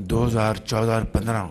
2014-15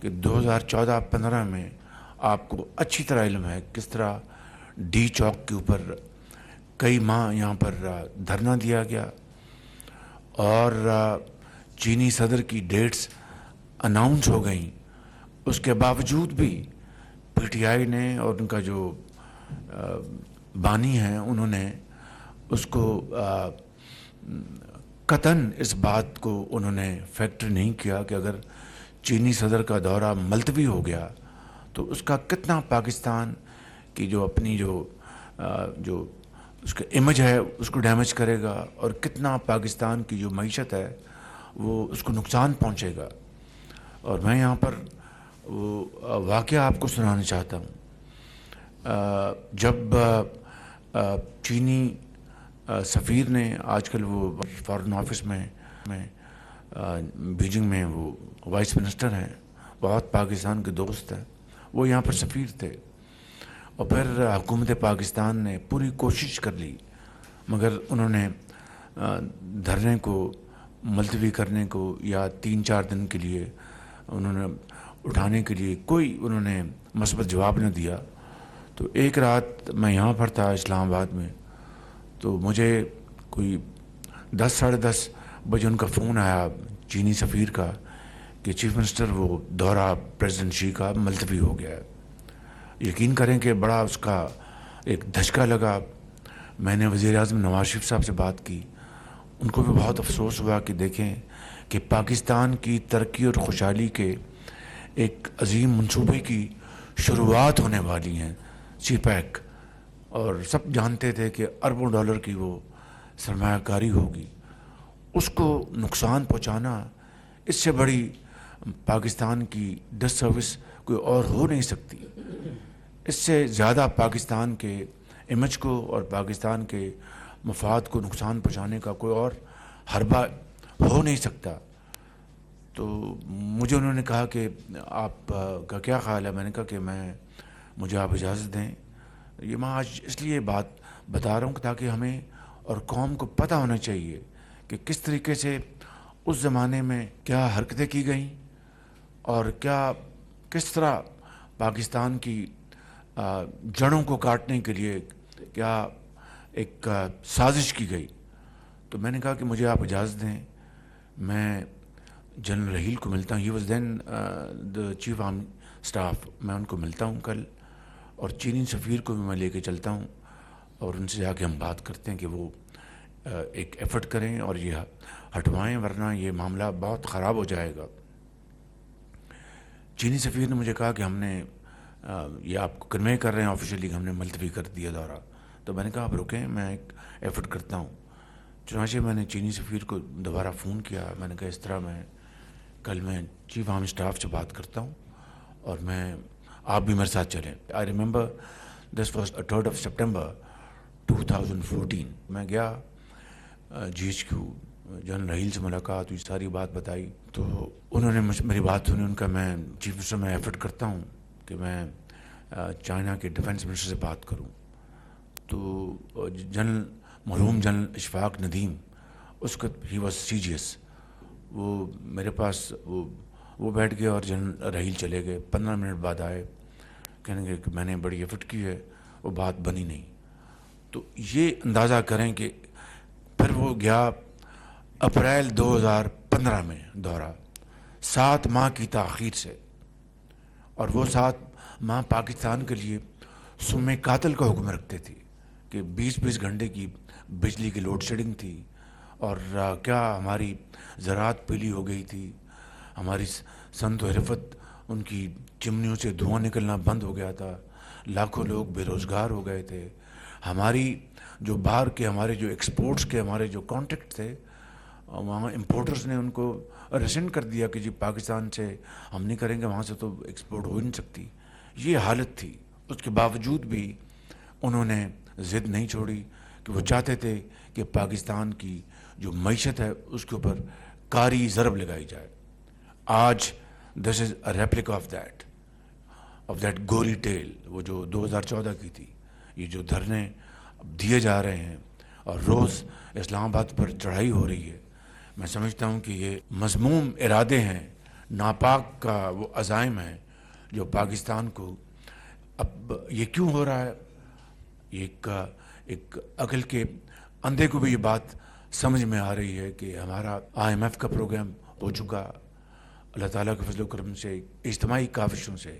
کہ 2014-15 میں آپ کو اچھی طرح علم ہے کس طرح ڈی چوک کے اوپر کئی ماہ یہاں پر دھرنا دیا گیا اور چینی صدر کی ڈیٹس اناؤنس ہو گئیں. اس کے باوجود بھی پی ٹی آئی نے اور ان کا جو بانی ہیں انہوں نے اس کو قطعاً اس بات کو انہوں نے فیکٹر نہیں کیا کہ اگر چینی صدر کا دورہ ملتوی ہو گیا تو اس کا کتنا پاکستان کی جو اپنی جو اس کا امیج ہے اس کو ڈیمیج کرے گا اور کتنا پاکستان کی جو معیشت ہے وہ اس کو نقصان پہنچے گا. اور میں یہاں پر وہ واقعہ آپ کو سنانا چاہتا ہوں. جب چینی سفیر نے آج کل وہ فارن آفس میں بیجنگ میں وہ وائس منسٹر ہیں, بہت پاکستان کے دوست ہیں, وہ یہاں پر سفیر تھے. اور پھر حکومت پاکستان نے پوری کوشش کر لی مگر انہوں نے دھرنے کو ملتوی کرنے کو یا 3-4 دن کے لیے انہوں نے اٹھانے کے لیے کوئی انہوں نے مثبت جواب نہ دیا. تو ایک رات میں یہاں پر تھا اسلام آباد میں, تو مجھے کوئی 10-10:30 بجے ان کا فون آیا چینی سفیر کا کہ چیف منسٹر وہ دورہ پریزیڈنٹ شی کا ملتوی ہو گیا ہے. یقین کریں کہ بڑا اس کا ایک دھچکا لگا. میں نے وزیر اعظم نواز شریف صاحب سے بات کی, ان کو بھی بہت افسوس ہوا کہ دیکھیں کہ پاکستان کی ترقی اور خوشحالی کے ایک عظیم منصوبے کی شروعات ہونے والی ہیں, سی پیک, اور سب جانتے تھے کہ اربوں ڈالر کی وہ سرمایہ کاری ہوگی. اس کو نقصان پہنچانا اس سے بڑی پاکستان کی ڈس سروس کوئی اور ہو نہیں سکتی. اس سے زیادہ پاکستان کے امیج کو اور پاکستان کے مفاد کو نقصان پہنچانے کا کوئی اور حربہ ہو نہیں سکتا. تو مجھے انہوں نے کہا کہ آپ کا کیا خیال ہے؟ میں نے کہا کہ مجھے آپ اجازت دیں. یہ میں آج اس لیے بات بتا رہا ہوں کہ تاکہ ہمیں اور قوم کو پتہ ہونا چاہیے کہ کس طریقے سے اس زمانے میں کیا حرکتیں کی گئیں اور کس طرح پاکستان کی جڑوں کو کاٹنے کے لیے کیا ایک سازش کی گئی. تو میں نے کہا کہ مجھے آپ اجازت دیں, میں جنرل رحیل کو ملتا ہوں. He was then the chief army staff. میں ان کو ملتا ہوں کل, اور چینی سفیر کو بھی میں لے کے چلتا ہوں اور ان سے جا کے ہم بات کرتے ہیں کہ وہ ایک ایفرٹ کریں اور یہ ہٹوائیں, ورنہ یہ معاملہ بہت خراب ہو جائے گا. چینی سفیر نے مجھے کہا کہ ہم نے یہ آپ کو کنوے کر رہے ہیں آفیشیلی کہ ہم نے ملتوی کر دیا دورہ. تو میں نے کہا آپ رکیں, میں ایک ایفرٹ کرتا ہوں. چنانچہ میں نے چینی سفیر کو دوبارہ فون کیا. میں نے کہا اس طرح کل میں چیف آرمی اسٹاف سے بات کرتا ہوں اور آپ بھی میرے ساتھ چلیں. I remember this was 3rd September 2014. میں گیا G H Q, general Raheel سے ملاقات ہوئی, ساری بات بتائی. تو انہوں نے میری بات سنی. ان کا میں چیف منسٹر میں ایفرٹ کرتا ہوں کہ میں چائنا کے ڈیفنس منسٹر سے بات کروں. تو مرحوم جنرل اشفاق ندیم, اس کا ہی واز سیجیس, وہ میرے پاس وہ بیٹھ گئے اور جنرل رحیل چلے گئے. 15 منٹ بعد آئے, کہنے گے کہ میں نے بڑی ایفرٹ کی ہے, وہ بات بنی نہیں. تو یہ اندازہ کریں کہ پھر وہ گیا اپریل 2015 میں دورہ, 7 ماہ کی تاخیر سے. اور وہ 7 ماہ پاکستان کے لیے سم قاتل کا حکم رکھتے تھے کہ 20 گھنٹے کی بجلی کی لوڈ شیڈنگ تھی, اور کیا ہماری زراعت پیلی ہو گئی تھی, ہماری صنعت و حرفت ان کی چمنیوں سے دھواں نکلنا بند ہو گیا تھا, لاکھوں لوگ بے روزگار ہو گئے تھے. ہماری جو باہر کے ہمارے جو ایکسپورٹس کے ہمارے جو کانٹیکٹ تھے, وہاں امپورٹرز نے ان کو ریسنڈ کر دیا کہ جی پاکستان سے ہم نہیں کریں گے, وہاں سے تو ایکسپورٹ ہو نہیں سکتی. یہ حالت تھی. اس کے باوجود بھی انہوں نے ضد نہیں چھوڑی کہ وہ چاہتے تھے کہ پاکستان کی جو معیشت ہے اس کے اوپر کاری ضرب لگائی جائے. آج this is a replica of that گوری ٹیل, وہ جو 2014 کی تھی. یہ جو دھرنے دیے جا رہے ہیں اور روز اسلام آباد پر چڑھائی ہو رہی ہے, میں سمجھتا ہوں کہ یہ مذموم ارادے ہیں ناپاک کا وہ عزائم ہے جو پاکستان کو اب یہ کیوں ہو رہا ہے. ایک عقل کے اندھے کو بھی یہ بات سمجھ میں آ رہی ہے کہ ہمارا IMF کا پروگرام ہو چکا اللہ تعالیٰ کے فضل و کرم سے, اجتماعی کاوشوں سے.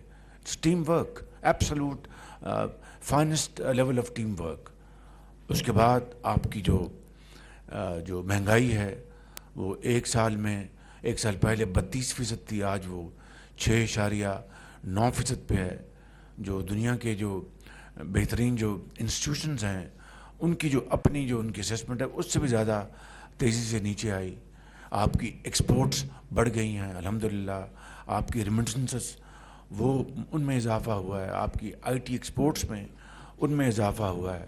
Team work, absolute finest level of team work. اس کے بعد آپ کی جو مہنگائی ہے وہ ایک سال پہلے 32% تھی, آج وہ 6.9% پہ ہے. جو دنیا کے جو بہترین جو انسٹیٹیوشنز ہیں ان کی جو اپنی جو ان کی اسیسمنٹ ہے اس سے بھی زیادہ تیزی سے نیچے آئی. آپ کی ایکسپورٹس بڑھ گئی ہیں الحمدللہ, آپ کی ریمیٹنسز وہ ان میں اضافہ ہوا ہے, آپ کی IT ایکسپورٹس میں ان میں اضافہ ہوا ہے,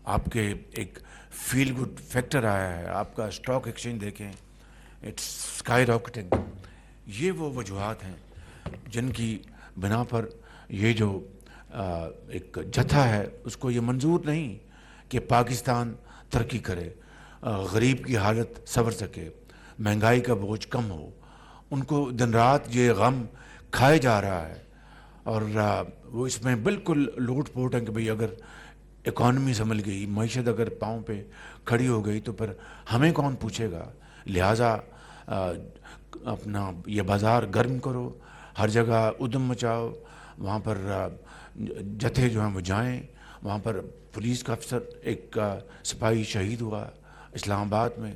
آپ کے ایک فیل گڈ فیکٹر آیا ہے, آپ کا اسٹاک ایکسچینج دیکھیں اٹس اسکائی راکٹنگ. یہ وہ وجوہات ہیں جن کی بنا پر یہ جو ایک جتھا ہے اس کو یہ منظور نہیں کہ پاکستان ترقی کرے, غریب کی حالت سنور سکے, مہنگائی کا بوجھ کم ہو. ان کو دن رات یہ غم کھائے جا رہا ہے اور وہ اس میں بالکل لوٹ پوٹ ہیں کہ بھئی اگر اکانومی سنبھل گئی, معیشت اگر پاؤں پہ کھڑی ہو گئی تو پھر ہمیں کون پوچھے گا. لہٰذا اپنا یہ بازار گرم کرو, ہر جگہ ادھم مچاؤ, وہاں پر جتھے جو ہیں وہ جائیں. وہاں پر پولیس کا افسر ایک سپاہی شہید ہوا اسلام آباد میں,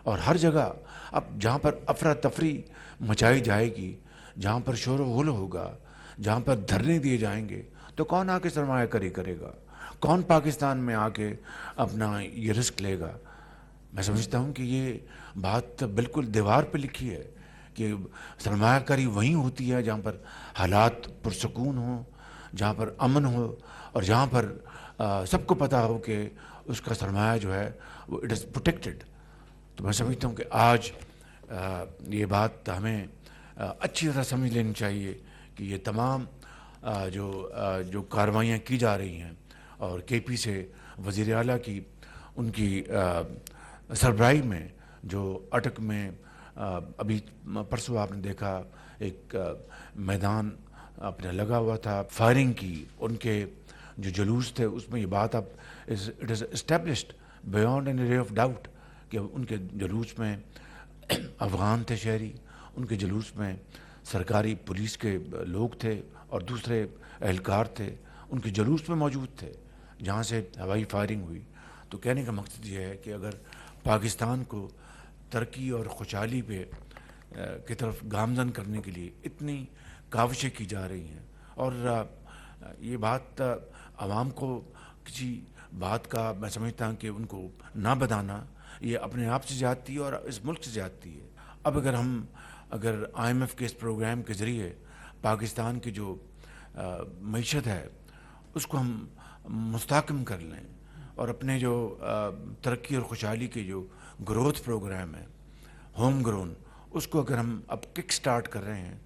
اور ہر جگہ اب جہاں پر افراتفری مچائی جائے گی, جہاں پر شور و غل ہوگا, جہاں پر دھرنے دیے جائیں گے, تو کون آ کے سرمایہ کاری کرے گا, کون پاکستان میں آ کے اپنا یہ رسک لے گا. میں سمجھتا ہوں کہ یہ بات بالکل دیوار پہ لکھی ہے کہ سرمایہ کاری وہیں ہوتی ہے جہاں پر حالات پرسکون ہوں, جہاں پر امن ہو, اور جہاں پر سب کو پتہ ہو کہ اس کا سرمایہ جو ہے وہ اٹ از پروٹیکٹڈ. تو میں سمجھتا ہوں کہ آج یہ بات ہمیں اچھی طرح سمجھ لینی چاہیے کہ یہ تمام جو کارروائیاں کی جا رہی ہیں, اور KP سے وزیر اعلیٰ کی ان کی سربراہی میں جو اٹک میں ابھی پرسوں آپ نے دیکھا ایک میدان اپنے لگا ہوا تھا فائرنگ کی, ان کے جو جلوس تھے اس میں یہ بات اب it is established beyond any رے آف ڈاؤٹ کہ ان کے جلوس میں افغان تھے شہری, ان کے جلوس میں سرکاری پولیس کے لوگ تھے اور دوسرے اہلکار تھے, ان کے جلوس میں موجود تھے جہاں سے ہوائی فائرنگ ہوئی. تو کہنے کا مقصد یہ ہے کہ اگر پاکستان کو ترقی اور خوشحالی پہ کی طرف گامزن کرنے کے لیے اتنی کاوشیں کی جا رہی ہیں, اور یہ بات عوام کو کسی بات کا میں سمجھتا ہوں کہ ان کو نہ بتانا یہ اپنے آپ سے زیادتی اور اس ملک سے زیادتی ہے. اب اگر IMF کے اس پروگرام کے ذریعے پاکستان کی جو معیشت ہے اس کو ہم مستحکم کر لیں, اور اپنے جو ترقی اور خوشحالی کے جو گروتھ پروگرام ہے ہوم گرون, اس کو اگر ہم اب کک سٹارٹ کر رہے ہیں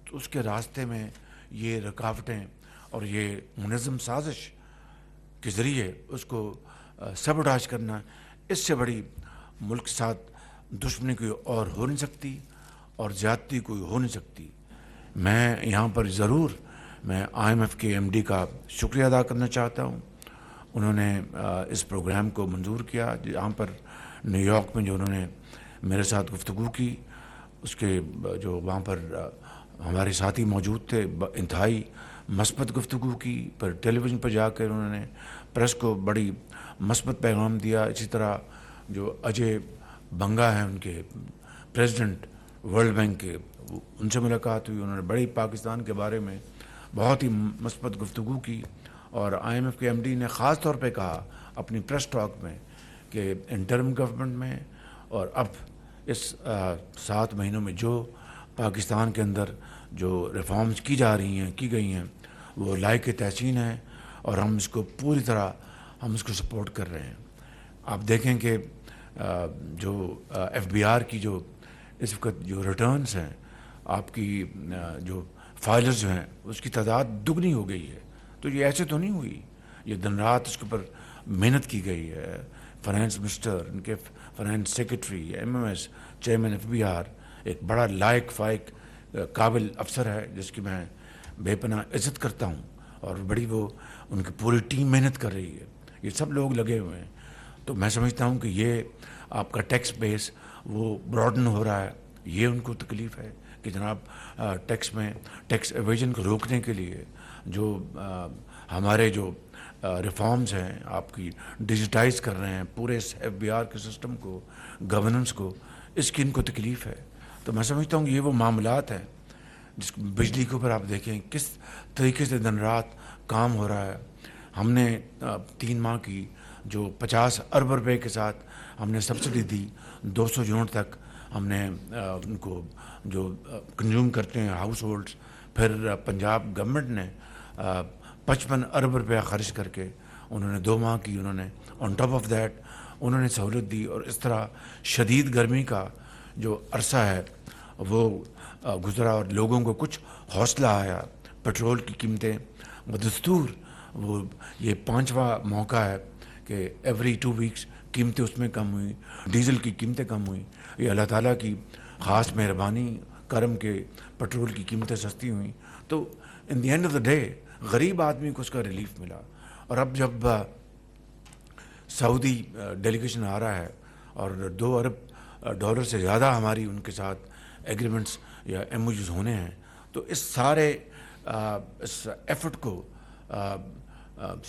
تو اس کے راستے میں یہ رکاوٹیں اور یہ منظم سازش کے ذریعے اس کو سبوٹاج کرنا, اس سے بڑی ملک کے ساتھ دشمنی کوئی اور ہو نہیں سکتی اور زیادتی کوئی ہو نہیں سکتی. میں یہاں پر ضرور IMF کے MD کا شکریہ ادا کرنا چاہتا ہوں. انہوں نے اس پروگرام کو منظور کیا, جہاں پر نیو یارک میں جو انہوں نے میرے ساتھ گفتگو کی, اس کے جو وہاں پر ہمارے ساتھی موجود تھے انتہائی مثبت گفتگو کی. پر ٹیلی ویژن پر جا کر انہوں نے پریس کو بڑی مثبت پیغام دیا. اسی طرح جو اجے بنگا ہیں ان کے پریزیڈنٹ ورلڈ بینک کے, ان سے ملاقات ہوئی, انہوں نے بڑی پاکستان کے بارے میں بہت ہی مثبت گفتگو کی. اور IMF کے MD نے خاص طور پہ کہا اپنی پریس ٹاک میں کہ انٹرم گورنمنٹ میں اور اب اس 7 مہینوں میں جو پاکستان کے اندر جو ریفارمز کی جا رہی ہیں, کی گئی ہیں, وہ لائق تحسین ہیں, اور ہم اس کو پوری طرح ہم اس کو سپورٹ کر رہے ہیں. آپ دیکھیں کہ جو FBR کی جو اس وقت جو ریٹرنز ہیں, آپ کی جو فائلرز جو ہیں اس کی تعداد دگنی ہو گئی ہے. تو یہ ایسے تو نہیں ہوئی, یہ دن رات اس کے اوپر محنت کی گئی ہے. فائنانس منسٹر, ان کے finance secretary, MMS chairman FBR, ایک بڑا لائق فائق قابل افسر ہے جس کی میں بے پناہ عزت کرتا ہوں، اور بڑی وہ ان کی پوری ٹیم محنت کر رہی ہے، یہ سب لوگ لگے ہوئے ہیں. تو میں سمجھتا ہوں کہ یہ آپ کا ٹیکس بیس وہ براڈن ہو رہا ہے. یہ ان کو تکلیف ہے کہ جناب ٹیکس میں ٹیکس ایویژن کو روکنے کے لیے جو ہمارے جو ریفارمز ہیں آپ کی ڈیجیٹائز کر رہے ہیں پورے FBR کے سسٹم کو، گورننس کو، اس کی ان کو تکلیف ہے. تو میں سمجھتا ہوں یہ وہ معاملات ہیں جس بجلی کے اوپر آپ دیکھیں کس طریقے سے دن رات کام ہو رہا ہے. ہم نے 3 ماہ کی جو 50 ارب روپے کے ساتھ ہم نے سبسڈی دی 200 یونٹ تک ہم نے ان کو جو کنزیوم کرتے ہیں ہاؤس ہولڈس. پھر پنجاب گورنمنٹ نے 55 ارب روپیہ خرچ کر کے انہوں نے 2 ماہ کی انہوں نے آن ٹاپ آف دیٹ انہوں نے سہولت دی. اور اس طرح شدید گرمی کا جو عرصہ ہے وہ گزرا اور لوگوں کو کچھ حوصلہ آیا. پیٹرول کی قیمتیں بدستور وہ یہ 5واں موقع ہے کہ ایوری 2 ویکس قیمتیں اس میں کم ہوئیں، ڈیزل کی قیمتیں کم ہوئیں. یہ اللہ تعالیٰ کی خاص مہربانی کرم کے پیٹرول کی قیمتیں سستی ہوئیں. تو in the end of the day غریب آدمی کو اس کا ریلیف ملا. اور اب جب سعودی ڈیلیگیشن آ رہا ہے اور $2 ارب سے زیادہ ہماری ان کے ساتھ ایگریمنٹس یا MOUs ہونے ہیں، تو اس سارے اس ایفرٹ کو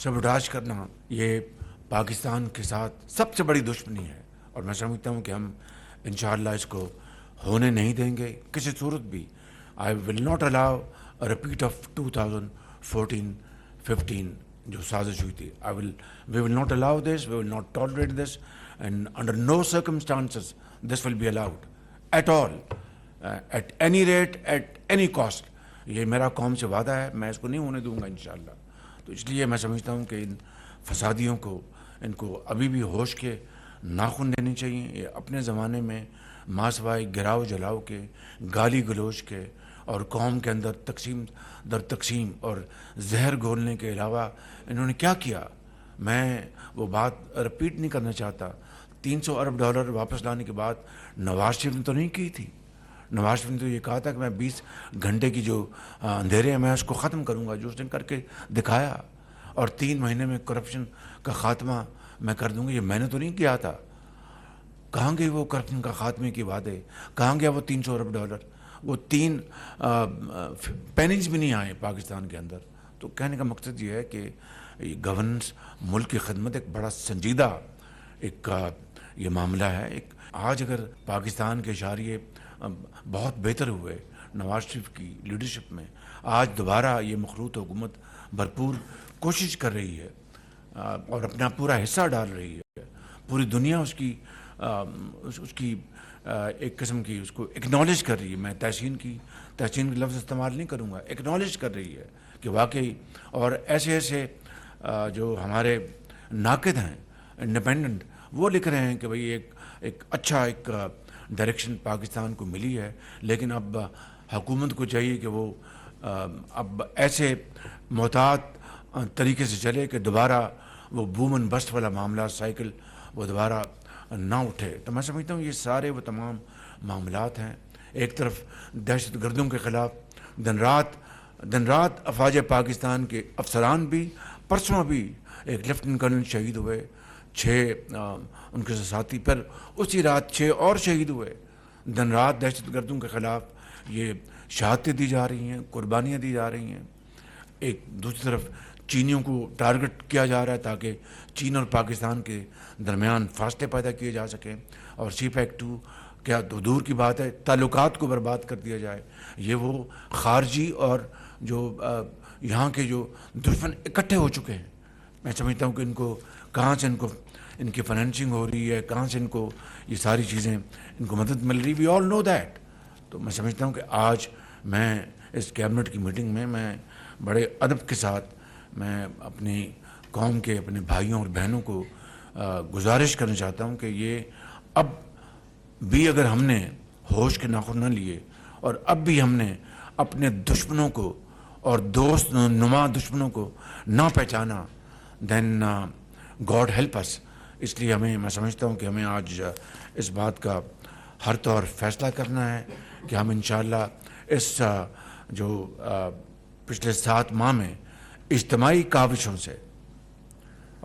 سبوٹاج کرنا یہ پاکستان کے ساتھ سب سے بڑی دشمنی ہے. اور میں سمجھتا ہوں کہ ہم انشاءاللہ اس کو ہونے نہیں دیں گے کسی صورت بھی. I will not allow repeat of 2014-15 جو سازش ہوئی تھی. we will not allow this, we will not tolerate this, and under no circumstances this will be allowed at all, at any rate, at any cost. یہ میرا قوم سے وعدہ ہے، میں اس کو نہیں ہونے دوں گا انشاءاللہ. تو اس لیے میں سمجھتا ہوں کہ ان فسادیوں کو ان کو ابھی بھی ہوش کے ناخن دینے چاہیے. یہ اپنے زمانے میں ماسوائے گراؤ جلاؤ کے، گالی گلوچ کے اور قوم کے اندر تقسیم در تقسیم اور زہر گھولنے کے علاوہ انہوں نے کیا کیا. میں وہ بات رپیٹ نہیں کرنا چاہتا. $300 ارب واپس لانے کے بعد نواز شریف نے تو نہیں کی تھی. نواز شریف نے تو یہ کہا تھا کہ میں 20 گھنٹے کی جو اندھیرے ہیں میں اس کو ختم کروں گا، جو اس نے کر کے دکھایا. اور 3 مہینے میں کرپشن کا خاتمہ میں کر دوں گا. یہ میں نے تو نہیں کیا تھا. کہاں گئے وہ کرپشن کا خاتمے کے وعدے؟ کہاں گیا وہ $300 ارب؟ وہ 3 پینیز بھی نہیں آئے پاکستان کے اندر. تو کہنے کا مقصد یہ ہے کہ گورننس ملک کی خدمت ایک بڑا سنجیدہ ایک یہ معاملہ ہے. ایک آج اگر پاکستان کے اشاریے بہت بہتر ہوئے نواز شریف کی لیڈرشپ میں، آج دوبارہ یہ مخلوط حکومت بھرپور کوشش کر رہی ہے اور اپنا پورا حصہ ڈال رہی ہے. پوری دنیا اس کی ایک قسم کی اس کو اکنالج کر رہی ہے. میں تحسین کی لفظ استعمال نہیں کروں گا، اکنالج کر رہی ہے کہ واقعی. اور ایسے جو ہمارے ناقد ہیں انڈیپینڈنٹ وہ لکھ رہے ہیں کہ بھئی ایک اچھا ایک ڈائریکشن پاکستان کو ملی ہے. لیکن اب حکومت کو چاہیے کہ وہ اب ایسے محتاط طریقے سے چلے کہ دوبارہ وہ بوم اینڈ بسٹ والا معاملہ سائیکل وہ دوبارہ نہ اٹھے. تو میں سمجھتا ہوں یہ سارے وہ تمام معاملات ہیں. ایک طرف دہشت گردوں کے خلاف دن رات افواج پاکستان کے افسران بھی، پرسوں بھی ایک لیفٹنٹ کرنل شہید ہوئے، 6 ان کے ساتھی، پر اسی رات 6 اور شہید ہوئے. دن رات دہشت گردوں کے خلاف یہ شہادتیں دی جا رہی ہیں، قربانیاں دی جا رہی ہیں. ایک دوسری طرف چینیوں کو ٹارگٹ کیا جا رہا ہے تاکہ چین اور پاکستان کے درمیان فاصلے پیدا کیے جا سکیں. اور CPEC-2 کیا دور کی بات ہے، تعلقات کو برباد کر دیا جائے. یہ وہ خارجی اور جو یہاں کے جو دشمن اکٹھے ہو چکے ہیں. میں سمجھتا ہوں کہ ان کو کہاں سے ان کی فائنینسنگ ہو رہی ہے، کہاں سے ان کو یہ ساری چیزیں ان کو مدد مل رہی. وی آل نو دیٹ. تو میں سمجھتا ہوں کہ آج میں اس کیبنٹ کی میٹنگ میں بڑے ادب کے ساتھ میں اپنی قوم کے اپنے بھائیوں اور بہنوں کو گزارش کرنا چاہتا ہوں کہ یہ اب بھی اگر ہم نے ہوش کے ناخن نہ لیے اور اب بھی ہم نے اپنے دشمنوں کو اور دوست نما دشمنوں کو نہ پہچانا، دین گاڈ ہیلپ اس. اس لیے میں سمجھتا ہوں کہ ہمیں آج اس بات کا ہر طور فیصلہ کرنا ہے کہ ہم انشاءاللہ اس جو پچھلے 7 ماہ میں اجتماعی کاوشوں سے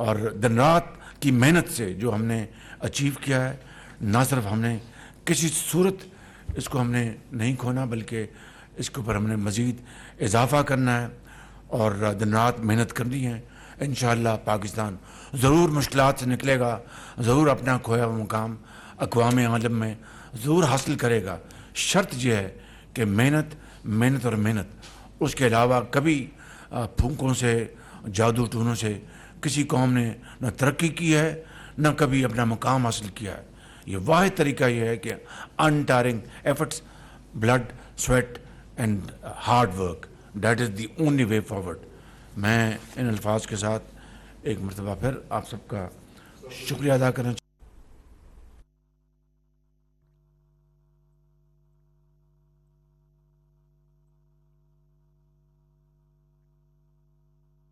اور دن رات کی محنت سے جو ہم نے اچیو کیا ہے، نہ صرف ہم نے کسی صورت اس کو ہم نے نہیں کھونا، بلکہ اس کے اوپر ہم نے مزید اضافہ کرنا ہے اور دن رات محنت کرنی ہے۔ انشاءاللہ پاکستان ضرور مشکلات سے نکلے گا، ضرور اپنا کھویا ہوا مقام اقوام عالم میں ضرور حاصل کرے گا۔ شرط یہ ہے کہ محنت اور محنت، اس کے علاوہ کبھی پھونکوں سے، جادو ٹونوں سے کسی قوم نے نہ ترقی کی ہے نہ کبھی اپنا مقام حاصل کیا ہے۔ یہ واحد طریقہ یہ ہے کہ untiring efforts, blood, sweat and hard work, that is the only way forward. میں ان الفاظ کے ساتھ ایک مرتبہ پھر آپ سب کا شکریہ ادا کرنا